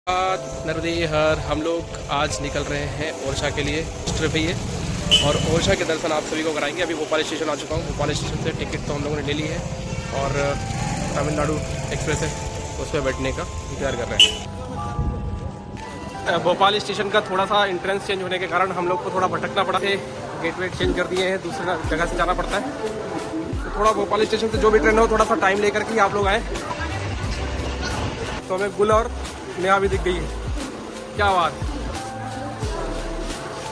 नर्मदे हर हम लोग आज निकल रहे हैं ओरछा के लिए ट्रिप है ये। और ओरछा के दर्शन आप सभी को कराएंगे। अभी भोपाल स्टेशन आ चुका हूँ। भोपाल स्टेशन से टिकट तो हम लोगों ने ले ली है और तमिलनाडु एक्सप्रेस है उस पर बैठने का इंतजार कर रहे हैं। भोपाल स्टेशन का थोड़ा सा इंट्रेंस चेंज होने के कारण हम लोग को थोड़ा भटकना पड़ा है। गेटवे चेंज कर दिए हैं, दूसरी जगह से जाना पड़ता है। तो थोड़ा भोपाल स्टेशन से जो भी ट्रेन हो थोड़ा सा टाइम लेकर के आप लोग आए। तो हमें गुल और नेहा भी दिख गई है। क्या बात,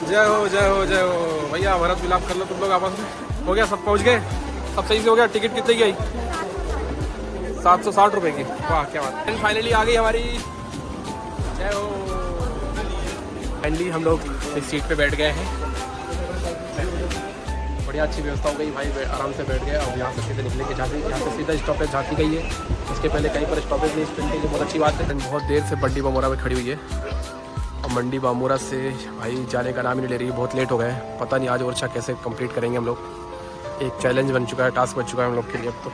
जय हो जय हो जय हो भैया। भरत मिलाप कर लो तुम लोग आपस में। हो गया, सब पहुंच गए, सब सही से हो गया। टिकट कितने की आई? 760 रुपये की। वाह क्या बात। एंड फाइनली आ गई हमारी। जय हो। फाइनली हम लोग इस सीट पे बैठ गए हैं। बढ़िया अच्छी व्यवस्था हो गई भाई, आराम से बैठ गए। और यहाँ से सीधे निकलेंगे झांसी। यहाँ से सीधा स्टॉपेज झांसी गई है, उसके पहले कहीं पर स्टॉपेज नहीं। इस ट्रेन के लिए बहुत अच्छी बात है। बहुत देर से मंडी बामोरा में खड़ी हुई है और मंडी बामोरा से भाई जाने का नाम ही नहीं ले रही है। बहुत लेट हो गए हैं। पता नहीं आज ओरछा कैसे कंप्लीट करेंगे हम लोग। एक चैलेंज बन चुका है, टास्क बन चुका है हम लोग के लिए अब तो।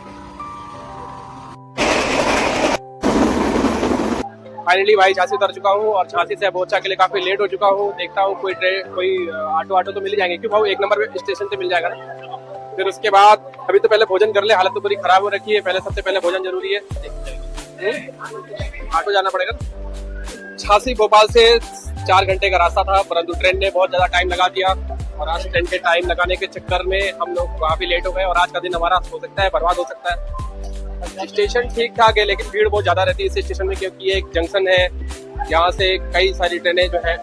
फाइनली भाई झांसी उतर चुका हूँ और झांसी से ओरछा के लिए काफी लेट हो चुका हूँ। देखता हूँ कोई ऑटो तो मिल ही जाएंगे, क्यों भाई एक नंबर स्टेशन से मिल जाएगा ना। फिर उसके बाद अभी तो पहले भोजन कर ले, हालत तो पूरी खराब हो रखी है। पहले सबसे पहले भोजन जरूरी है। ऑटो जाना पड़ेगा। झांसी भोपाल से 4 घंटे का रास्ता था, परंतु ट्रेन ने बहुत ज्यादा टाइम लगा दिया। और आज ट्रेन के टाइम लगाने के चक्कर में हम लोग काफी लेट हो गए और आज का दिन हमारा हो सकता है बर्बाद हो सकता है। स्टेशन ठीक ठाक है लेकिन भीड़ बहुत ज्यादा रहती है इस स्टेशन में, क्योंकि ये एक जंक्शन है। यहाँ से कई सारी ट्रेनें जो है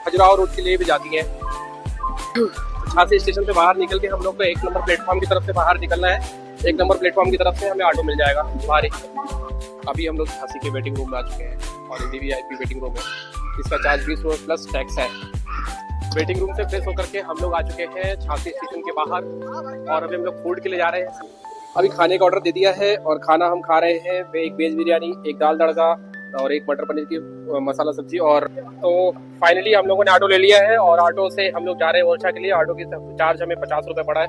खजुराहो रूट के लिए भी जाती हैं। झांसी स्टेशन से बाहर निकल के हम लोग को 1 नंबर प्लेटफॉर्म की तरफ से बाहर निकलना है। 1 नंबर प्लेटफॉर्म की तरफ से हमें ऑटो मिल जाएगा बाहर ही। अभी हम लोग झांसी के वेटिंग रूम में आ चुके हैं और वीवीआईपी वेटिंग रूम है। इसका चार्ज 20 रुपये प्लस टैक्स है। वेटिंग रूम से फ्रेश होकर के हम लोग आ चुके हैं झांसी स्टेशन के बाहर और अभी हम लोग फूड के लिए जा रहे हैं। अभी खाने का ऑर्डर दे दिया है और खाना हम खा रहे हैं। एक वेज बिरयानी, एक दाल तड़का और एक मटर पनीर की मसाला सब्जी। और तो फाइनली हम लोगों ने ऑटो ले लिया है और ऑटो से हम लोग जा रहे हैं ओरछा के लिए। ऑटो की चार्ज हमें 50 रुपये पड़ा है।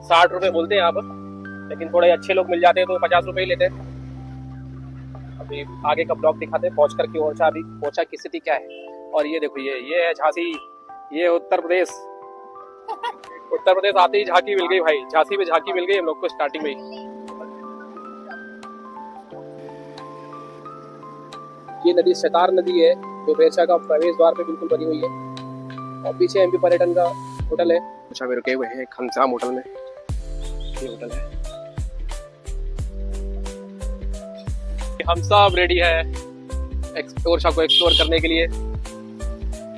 60 रुपये बोलते हैं यहाँ पर, लेकिन थोड़े अच्छे लोग मिल जाते हैं तो 50 रुपये ही लेते हैं। अभी आगे का ब्लॉग दिखाते हैं पहुँच करके ओरछा। अभी ओरछा की स्थिति क्या है। और ये देखो, ये है झांसी, ये उत्तर प्रदेश। उत्तर प्रदेश आते ही झांकी मिल गई भाई। झांसी में झांकी मिल गई हम लोग को स्टार्टिंग में ही। ये नदी शतार नदी है जो ओरछा का प्रवेश द्वार पे बिल्कुल बनी हुई है। और पीछे एमपी पर्यटन का होटल है। ओरछा में रुके हुए हैं खनसाम होटल में। ये होटल है। हम सब रेडी है ओरछा को एक्सप्लोर करने के लिए।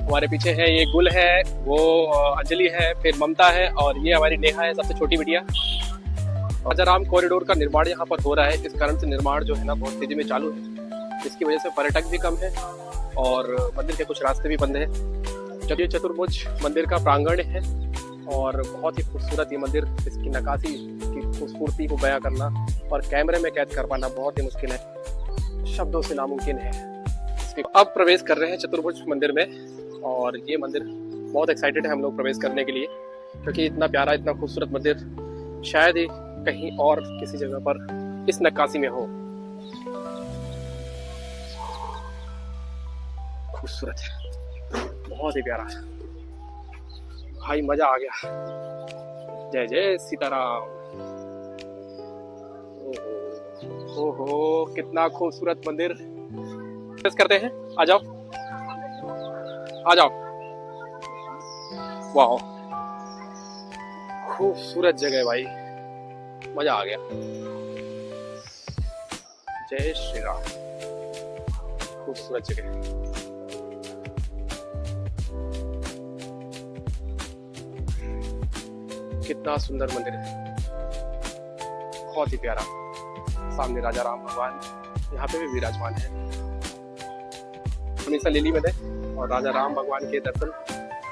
हमारे पीछे है ये गुल है, वो अंजलि है, फिर ममता है और ये हमारी नेहा है, सबसे छोटी बिटिया। राजाराम कॉरिडोर का निर्माण यहाँ पर हो रहा है। इस कारण से निर्माण जो है ना बहुत तेजी में चालू है, जिसकी वजह से पर्यटक भी कम है और मंदिर के कुछ रास्ते भी बंद है। जब ये चतुर्भुज मंदिर का प्रांगण है और बहुत ही खूबसूरत ये मंदिर। इसकी नक्काशी की खूबसूरती को बयां करना और कैमरे में कैद कर पाना बहुत ही मुश्किल है, शब्दों से नामुमकिन है। अब प्रवेश कर रहे हैं चतुर्भुज मंदिर में और ये मंदिर बहुत एक्साइटेड है हम लोग प्रवेश करने के लिए, क्योंकि इतना प्यारा इतना खूबसूरत मंदिर शायद ही कहीं और किसी जगह पर इस नक्काशी में हो। खूबसूरत है, बहुत ही प्यारा भाई, मजा आ गया। जय जय सीताराम। ओहो कितना खूबसूरत मंदिर। प्रवेश करते हैं, आ जाओ आ जाओ। वाह खूबसूरत जगह भाई, मजा आ गया। जय श्री राम। खूबसूरत जगह, कितना सुंदर मंदिर है, बहुत ही प्यारा। सामने राजा राम भगवान यहाँ पे भी विराजमान है। हमेशा लिली में थे और राजा राम भगवान के दर्शन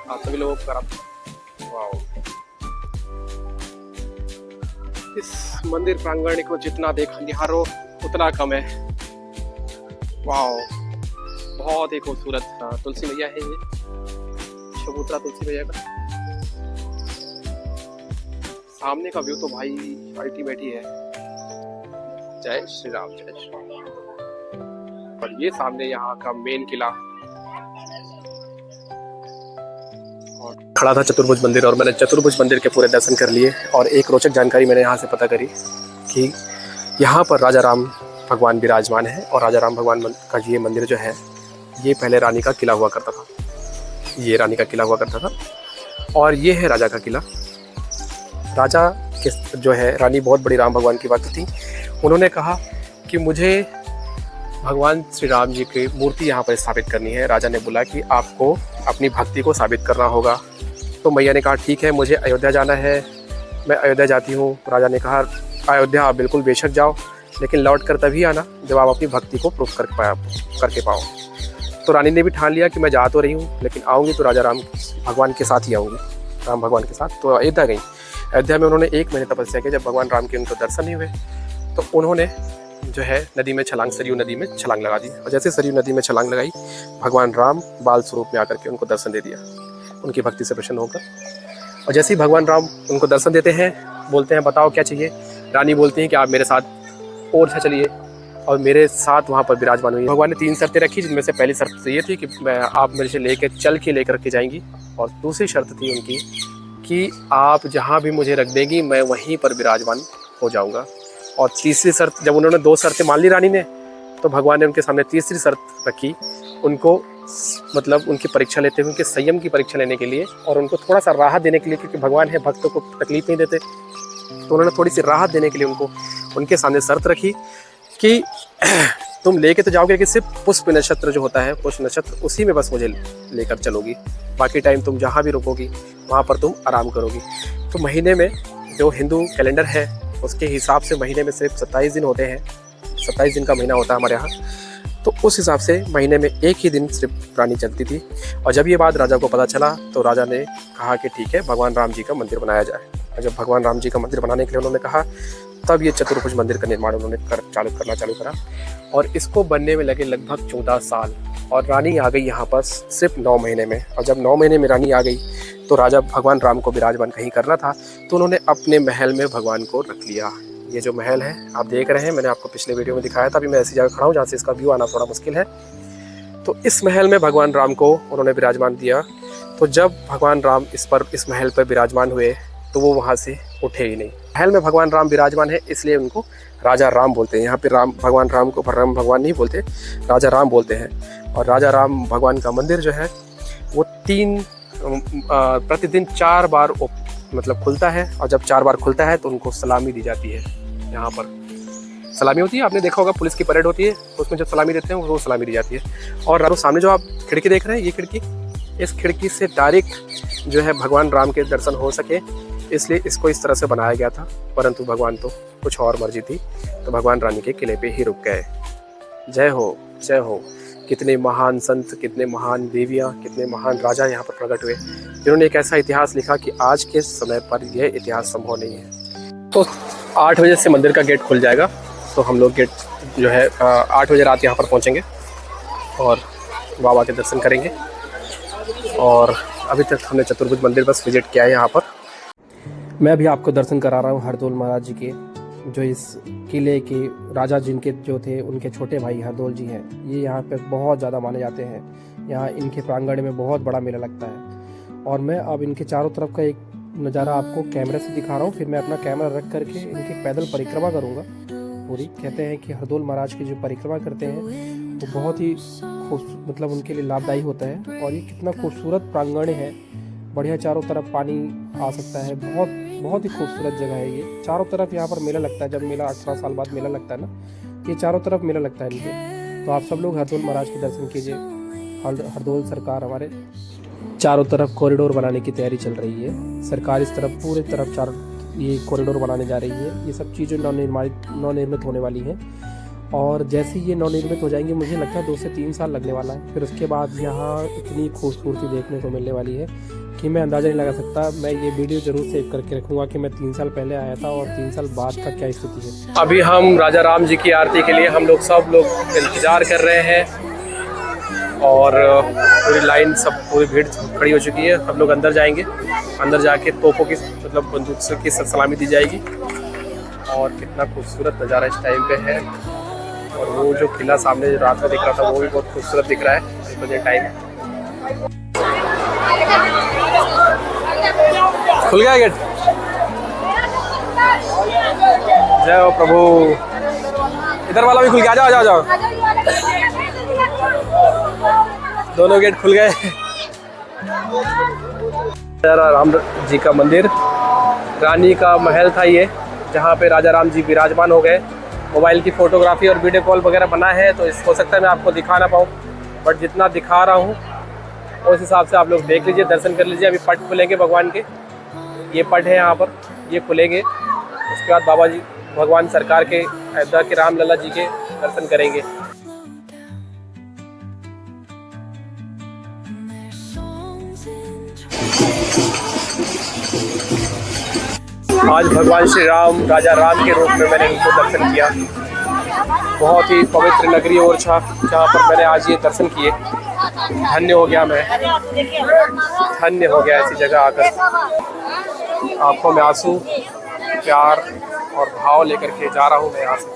आप सभी लोगों को कराते हैं। वाह, इस मंदिर प्रांगण को जितना देखा निहारो उतना कम है। वाह बहुत ही खूबसूरत। तुलसी मैया है, ये चबूतरा तुलसी मैया का। सामने का व्यू तो भाई अल्टीमेट ही है। जय श्री राम, जय श्री राम। और ये सामने यहाँ का मेन किला। और खड़ा था चतुर्भुज मंदिर और मैंने चतुर्भुज मंदिर के पूरे दर्शन कर लिए। और एक रोचक जानकारी मैंने यहाँ से पता करी कि यहाँ पर राजा राम भगवान विराजमान है। और राजा राम भगवान का ये मंदिर जो है ये पहले रानी का किला हुआ करता था। ये रानी का किला हुआ करता था और ये है राजा का किला। राजा के जो है रानी बहुत बड़ी राम भगवान की भक्त थी। उन्होंने कहा कि मुझे भगवान श्री राम जी की मूर्ति यहाँ पर स्थापित करनी है। राजा ने बोला कि आपको अपनी भक्ति को साबित करना होगा। तो मैया ने कहा ठीक है, मुझे अयोध्या जाना है, मैं अयोध्या जाती हूँ। राजा ने कहा अयोध्या आप बिल्कुल बेशक जाओ, लेकिन लौट कर तभी आना जब आप अपनी भक्ति को प्रूफ करके पाओ। तो रानी ने भी ठान लिया कि मैं जा तो रही हूँ, लेकिन आऊँगी तो राजा राम भगवान के साथ ही आऊँगी, राम भगवान के साथ। तो अयोध्या गई। अयोध्या में उन्होंने 1 महीने तपस्या की। जब भगवान राम के उनको दर्शन नहीं हुए तो उन्होंने जो है नदी में छलांग, सरयू नदी में छलांग लगा दी। और जैसे सरयू नदी में छलांग लगाई, भगवान राम बाल स्वरूप में आकर के उनको दर्शन दे दिया, उनकी भक्ति से प्रसन्न होकर। और जैसे ही भगवान राम उनको दर्शन देते हैं, बोलते हैं बताओ क्या चाहिए। रानी बोलती हैं कि आप मेरे साथ और से चलिए और मेरे साथ वहाँ पर विराजमान हुई। भगवान ने 3 शर्तें रखी, जिनमें से पहली शर्त ये थी कि आप मेरे से लेकर के जाएंगी। और दूसरी शर्त थी उनकी कि आप जहाँ भी मुझे रख देंगी मैं वहीं पर विराजमान हो जाऊँगा। और तीसरी शर्त, जब उन्होंने 2 शर्तें मान ली रानी ने, तो भगवान ने उनके सामने तीसरी शर्त रखी, उनको मतलब उनकी परीक्षा लेते हुए, उनके संयम की परीक्षा लेने के लिए और उनको थोड़ा सा राहत देने के लिए, क्योंकि भगवान है भक्तों को तकलीफ नहीं देते। तो उन्होंने थोड़ी सी राहत देने के लिए उनके सामने शर्त रखी कि तुम लेके तो जाओगे, लेकिन सिर्फ पुष्प नक्षत्र जो होता है, पुष्प नक्षत्र, उसी में बस मुझे लेकर चलोगी। बाकी टाइम तुम जहाँ भी रुकोगी वहाँ पर तुम आराम करोगी। तो महीने में जो हिंदू कैलेंडर है उसके हिसाब से महीने में सिर्फ 27 दिन होते हैं। 27 दिन का महीना होता है हमारे यहाँ। तो उस हिसाब से महीने में 1 ही दिन सिर्फ रानी चलती थी। और जब ये बात राजा को पता चला तो राजा ने कहा कि ठीक है, भगवान राम जी का मंदिर बनाया जाए। और जब भगवान राम जी का मंदिर बनाने के लिए उन्होंने कहा, तब ये चतुर्भुज मंदिर का निर्माण उन्होंने करना चालू करा। और इसको बनने में लगे लगभग 14 साल। और रानी आ गई यहाँ पर सिर्फ 9 महीने में। और जब 9 महीने में रानी आ गई तो राजा भगवान राम को विराजमान कहीं करना था, तो उन्होंने अपने महल में भगवान को रख लिया। ये जो महल है आप देख रहे हैं, मैंने आपको पिछले वीडियो में दिखाया था। अभी मैं ऐसी जगह खड़ा हूँ जहाँ से इसका व्यू आना थोड़ा मुश्किल है। तो इस महल में भगवान राम को उन्होंने विराजमान दिया। तो जब भगवान राम इस महल पर विराजमान हुए तो वो वहाँ से उठे ही नहीं। महल में भगवान राम विराजमान है, इसलिए उनको राजा राम बोलते हैं। यहाँ पे भगवान राम को राम भगवान नहीं बोलते, राजा राम बोलते हैं। और राजा राम भगवान का मंदिर जो है वो प्रतिदिन 4 बार मतलब खुलता है। और जब 4 बार खुलता है तो उनको सलामी दी जाती है। यहाँ पर सलामी होती है, आपने देखा होगा पुलिस की परेड होती है, उसमें जब सलामी देते हैं वो सलामी दी जाती है। और सामने जो आप खिड़की देख रहे हैं, ये खिड़की, इस खिड़की से डायरेक्ट जो है भगवान राम के दर्शन हो सके, इसलिए इसको इस तरह से बनाया गया था। परंतु भगवान तो कुछ और मर्जी थी, तो भगवान रानी के किले पे ही रुक गए। जय हो, जय हो। कितने महान संत, कितने महान देवियाँ, कितने महान राजा यहाँ पर प्रकट हुए, जिन्होंने एक ऐसा इतिहास लिखा कि आज के समय पर यह इतिहास संभव नहीं है। तो 8 बजे से मंदिर का गेट खुल जाएगा। तो हम लोग गेट जो है 8 बजे रात यहाँ पर पहुँचेंगे और बाबा के दर्शन करेंगे। और अभी तक हमने चतुर्भुज मंदिर बस विजिट किया है यहाँ पर। मैं अभी आपको दर्शन करा रहा हूँ हरदौल महाराज जी के, जो इस किले के राजा जिनके जो थे उनके छोटे भाई हरदौल जी हैं। ये यहाँ पे बहुत ज़्यादा माने जाते हैं। यहाँ इनके प्रांगण में बहुत बड़ा मेला लगता है। और मैं अब इनके चारों तरफ का एक नज़ारा आपको कैमरे से दिखा रहा हूँ। फिर मैं अपना कैमरा रख करके इनकी पैदल परिक्रमा करूँगा पूरी। कहते हैं कि हरदौल महाराज की जो परिक्रमा करते हैं वो बहुत ही मतलब उनके लिए लाभदायी होता है। और ये कितना खूबसूरत प्रांगण है, बढ़िया, चारों तरफ पानी आ सकता है, बहुत ही खूबसूरत जगह है ये। चारों तरफ यहाँ पर मेला लगता है। जब मेला 18 साल बाद मेला लगता है ना, ये चारों तरफ मेला लगता है इनके। तो आप सब लोग हरदौल महाराज के दर्शन कीजिए। हरदौल सरकार हमारे चारों तरफ कॉरिडोर बनाने की तैयारी चल रही है। सरकार इस तरफ पूरे तरफ ये कॉरिडोर बनाने जा रही है। ये सब चीज़ें नवनिर्मित होने वाली हैं। और जैसे ये नवनिर्मित हो जाएंगे, मुझे लगता है 2 से 3 साल लगने वाला है। फिर उसके बाद यहाँ इतनी खूबसूरती देखने को मिलने वाली है कि मैं अंदाज़ा नहीं लगा सकता। मैं ये वीडियो जरूर सेव करके रखूँगा कि मैं 3 साल पहले आया था और 3 साल बाद का क्या स्थिति है। अभी हम राजा राम जी की आरती के लिए हम लोग सब लोग इंतज़ार कर रहे हैं। और पूरी लाइन, सब पूरी भीड़ खड़ी हो चुकी है। हम लोग अंदर जाएंगे। अंदर जाके तोपों की मतलब बंदूक की सलामी दी जाएगी। और कितना खूबसूरत नज़ारा इस टाइम पे है। और वो जो किला सामने जो रात में दिख रहा था वो भी बहुत खूबसूरत दिख रहा है प्रेजेंट टाइम। खुल गया गेट। जय हो प्रभु। इधर वाला भी खुल गया, आ जाओ। दोनों गेट खुल गए। राम जी का मंदिर, रानी का महल था ये, जहाँ पे राजा राम जी विराजमान हो गए। मोबाइल की फ़ोटोग्राफी और वीडियो कॉल वगैरह बना है तो हो सकता है मैं आपको दिखा ना पाऊँ, बट जितना दिखा रहा हूँ उस हिसाब से आप लोग देख लीजिए, दर्शन कर लीजिए। अभी पट खुलेंगे भगवान के, ये पट है यहाँ पर, ये खुलेंगे। उसके बाद बाबा जी भगवान सरकार के अयोध्या के राम लला जी के दर्शन करेंगे। आज भगवान श्री राम राजा राम के रूप में मैंने इनको दर्शन किया। बहुत ही पवित्र नगरी और जहाँ पर मैंने आज ये दर्शन किए। धन्य हो गया मैं, धन्य हो गया ऐसी जगह आकर। आंखों में आंसू, प्यार और भाव लेकर के जा रहा हूँ मैं यहाँ से।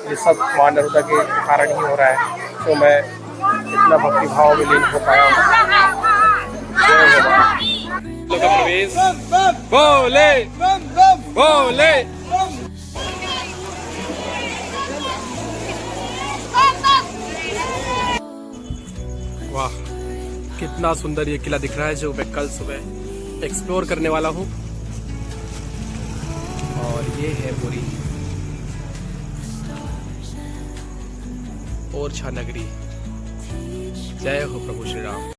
ये सब मां नर्मदा के कारण ही हो रहा है, तो मैं इतना भक्ति भाव में लीन हो पाया हूँ। प्रवेश बोले बोले। वाह, कितना सुंदर ये किला दिख रहा है जो मैं कल सुबह एक्सप्लोर करने वाला हूँ। और ये है पूरी ओरछा नगरी। जय हो प्रभु श्री राम।